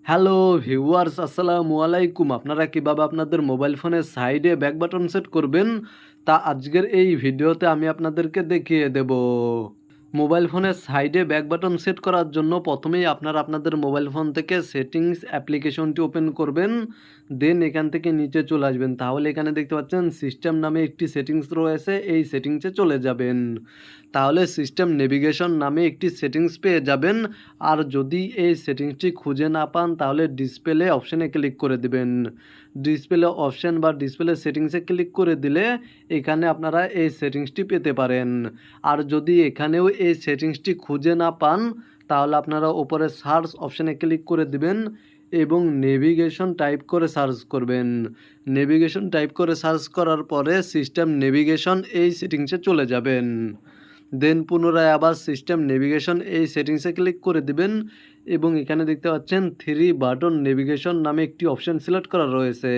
Hello viewers, আসসালামু আলাইকুম। আপনারা কিভাবে আপনাদের মোবাইল ফোনের সাইডে ব্যাক বাটন সেট করবেন তা আজকের এই ভিডিওতে আমি আপনাদেরকে দেখিয়ে দেব। মোবাইল ফোনের সাইডে ব্যাক বাটন সেট করার জন্য প্রথমেই আপনারা আপনাদের মোবাইল ফোন থেকে সেটিংস অ্যাপ্লিকেশনটি ওপেন করবেন। দেন এখান থেকে নিচে চলে আসবেন। তাহলে এখানে দেখতে পাচ্ছেন সিস্টেম নামে একটি সেটিংস রয়েছে, এই সেটিংসে চলে যাবেন। তাহলে সিস্টেম নেভিগেশন নামে একটি সেটিংস পেয়ে যাবেন। আর যদি এই সেটিংসটি খুঁজে না পান তাহলে ডিসপ্লে অপশানে ক্লিক করে দিবেন। ডিসপ্লে অপশান বা ডিসপ্লে সেটিংসে ক্লিক করে দিলে এখানে আপনারা এই সেটিংসটি পেতে পারেন। আর যদি এখানেও এই সেটিংসটি খুঁজে না পান তাহলে আপনারা উপরে সার্চ অপশানে ক্লিক করে দিবেন এবং নেভিগেশন টাইপ করে সার্চ করবেন। নেভিগেশন টাইপ করে সার্চ করার পরে সিস্টেম নেভিগেশন এই সেটিংসে চলে যাবেন। দেন পুনরায় আবার সিস্টেম নেভিগেশন এই সেটিংসে ক্লিক করে দিবেন এবং এখানে দেখতে পাচ্ছেন 3 বাটন নেভিগেশন নামে একটি অপশান সিলেক্ট করা রয়েছে।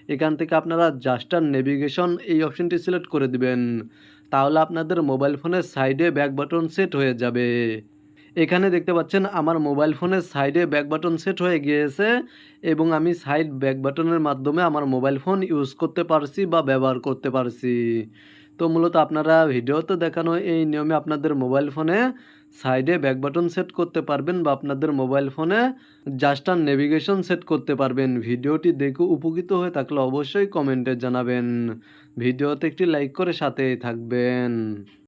এখান থেকে আপনারা জাস্টার নেভিগেশন এই অপশানটি সিলেক্ট করে দিবেন। তাহলে আপনাদের মোবাইল ফোনের সাইডে ব্যাক বাটন সেট হয়ে যাবে। এখানে দেখতে পাচ্ছেন আমার মোবাইল ফোনের সাইডে ব্যাক বাটন সেট হয়ে গিয়েছে এবং আমি সাইড ব্যাক বাটনের মাধ্যমে আমার মোবাইল ফোন ইউজ করতে পারছি বা ব্যবহার করতে পারছি। তো মূলত আপনারা ভিডিওতে দেখানো এই নিয়মে আপনাদের মোবাইল ফোনে সাইডে ব্যাক বাটন সেট করতে পারবেন বা আপনাদের মোবাইল ফোনে জাস্ট নেভিগেশন সেট করতে পারবেন। ভিডিওটি দেখে উপকৃত হয়ে থাকলে অবশ্যই কমেন্টে জানাবেন। ভিডিওতে একটি লাইক করে সাথেই থাকবেন।